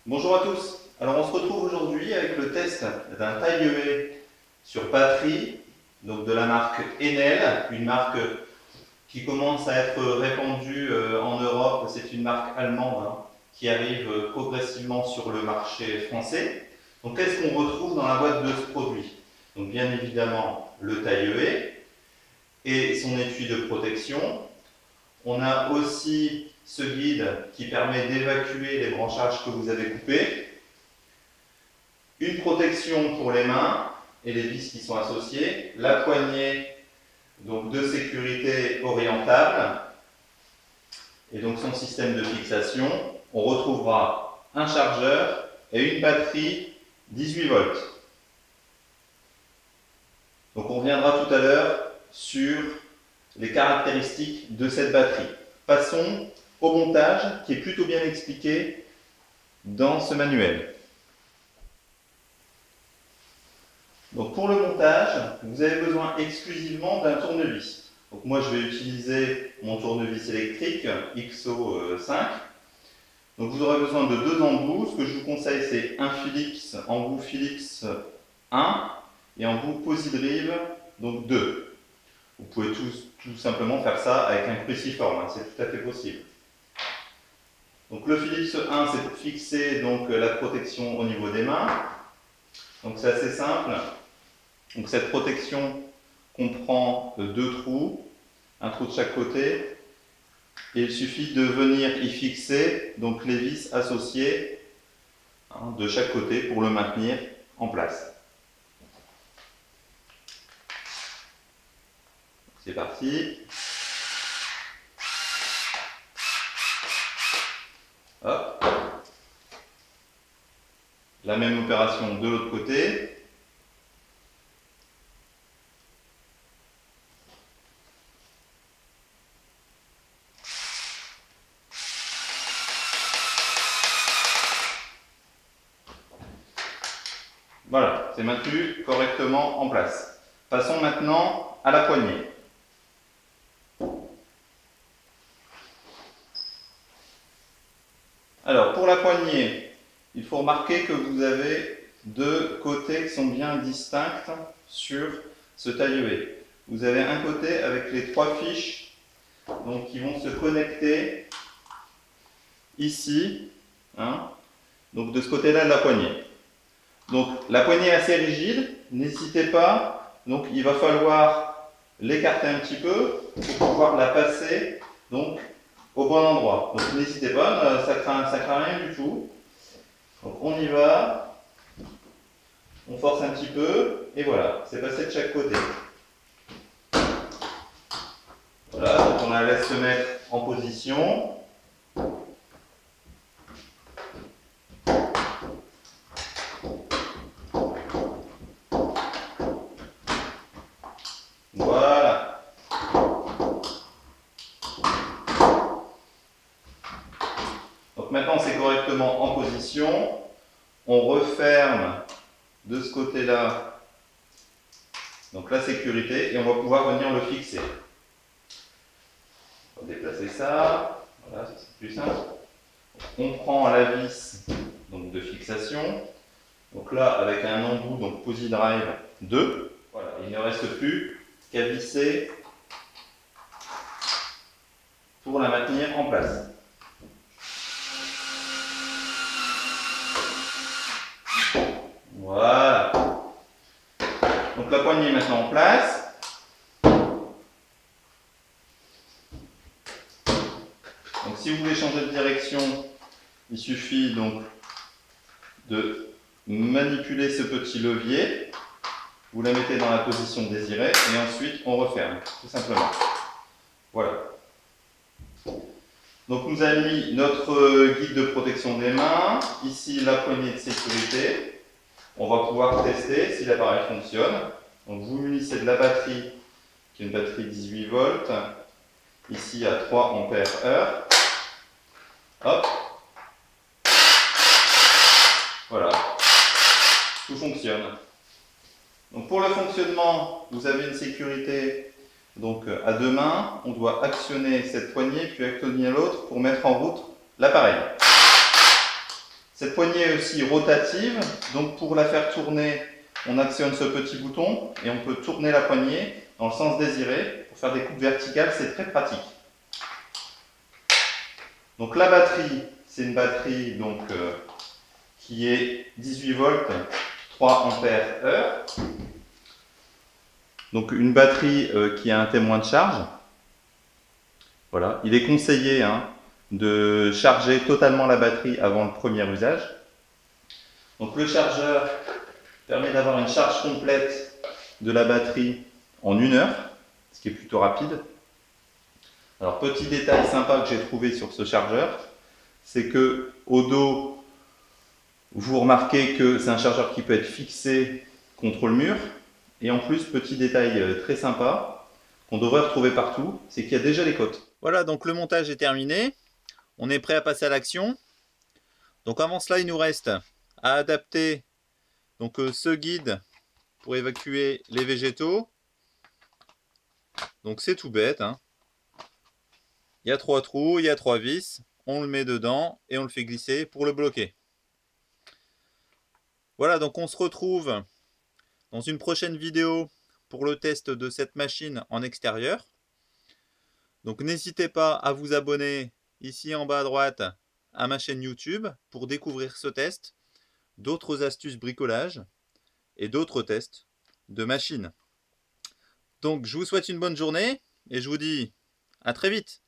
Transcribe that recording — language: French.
Bonjour à tous. Alors on se retrouve aujourd'hui avec le test d'un taille-haie sur batterie, donc de la marque Enel, une marque qui commence à être répandue en Europe. C'est une marque allemande qui arrive progressivement sur le marché français. Donc qu'est-ce qu'on retrouve dans la boîte de ce produit? Donc bien évidemment le taille-haie et son étui de protection. On a aussi ce guide qui permet d'évacuer les branchages que vous avez coupés. Une protection pour les mains et les vis qui sont associées. La poignée donc de sécurité orientable. Et donc son système de fixation. On retrouvera un chargeur et une batterie 18 volts. Donc on reviendra tout à l'heure sur les caractéristiques de cette batterie. Passons au montage qui est plutôt bien expliqué dans ce manuel. Donc pour le montage, vous avez besoin exclusivement d'un tournevis. Donc moi je vais utiliser mon tournevis électrique XO5. Donc vous aurez besoin de deux embouts. Ce que je vous conseille, c'est un Philips, embout Philips 1 et embout Posidrive donc 2. Vous pouvez tout simplement faire ça avec un cruciforme, c'est tout à fait possible. Donc le Philips 1, c'est pour fixer donc la protection au niveau des mains. Donc c'est assez simple. Donc cette protection comprend deux trous, un trou de chaque côté, et il suffit de venir y fixer donc les vis associées de chaque côté pour le maintenir en place. C'est parti. Hop. La même opération de l'autre côté. Voilà, c'est maintenu correctement en place. Passons maintenant à la poignée. Alors, pour la poignée, il faut remarquer que vous avez deux côtés qui sont bien distincts sur ce taille-haie. Vous avez un côté avec les trois fiches donc, qui vont se connecter ici, donc de ce côté-là de la poignée. Donc la poignée est assez rigide, n'hésitez pas, donc il va falloir l'écarter un petit peu pour pouvoir la passer donc, au bon endroit. Donc n'hésitez pas, ça craint rien du tout. Donc on y va, on force un petit peu, et voilà, c'est passé de chaque côté. Voilà, donc on la laisse se mettre en position. Voilà. Donc maintenant c'est correctement en position. On referme de ce côté-là donc la sécurité et on va pouvoir venir le fixer. On va déplacer ça. Voilà, ça c'est plus simple. On prend la vis donc, de fixation. Donc là avec un embout donc Posidrive 2. Voilà, il ne reste plus qu'à visser pour la maintenir en place. Voilà. Donc la poignée est maintenant en place. Donc si vous voulez changer de direction, il suffit donc de manipuler ce petit levier. Vous la mettez dans la position désirée et ensuite on referme, tout simplement. Voilà. Donc nous avons mis notre guide de protection des mains, ici la poignée de sécurité. On va pouvoir tester si l'appareil fonctionne. Donc vous munissez de la batterie, qui est une batterie 18 volts, ici à 3 ampères heure. Hop. Voilà. Tout fonctionne. Donc pour le fonctionnement, vous avez une sécurité donc à deux mains. On doit actionner cette poignée puis actionner l'autre pour mettre en route l'appareil. Cette poignée est aussi rotative, donc pour la faire tourner, on actionne ce petit bouton et on peut tourner la poignée dans le sens désiré. Pour faire des coupes verticales, c'est très pratique. Donc la batterie, c'est une batterie donc, qui est 18 volts, 3 ampères heure. Donc une batterie qui a un témoin de charge. Voilà. Il est conseillé de charger totalement la batterie avant le premier usage. Donc le chargeur permet d'avoir une charge complète de la batterie en 1 heure, ce qui est plutôt rapide. Alors petit détail sympa que j'ai trouvé sur ce chargeur, c'est que au dos, vous remarquez que c'est un chargeur qui peut être fixé contre le mur. Et en plus, petit détail très sympa, qu'on devrait retrouver partout, c'est qu'il y a déjà les côtes. Voilà, donc le montage est terminé. On est prêt à passer à l'action. Donc avant cela, il nous reste à adapter donc, ce guide pour évacuer les végétaux. Donc c'est tout bête. Il y a 3 trous, il y a 3 vis. On le met dedans et on le fait glisser pour le bloquer. Voilà, donc on se retrouve dans une prochaine vidéo pour le test de cette machine en extérieur. Donc n'hésitez pas à vous abonner ici en bas à droite à ma chaîne YouTube pour découvrir ce test, d'autres astuces bricolage et d'autres tests de machines. Donc je vous souhaite une bonne journée et je vous dis à très vite.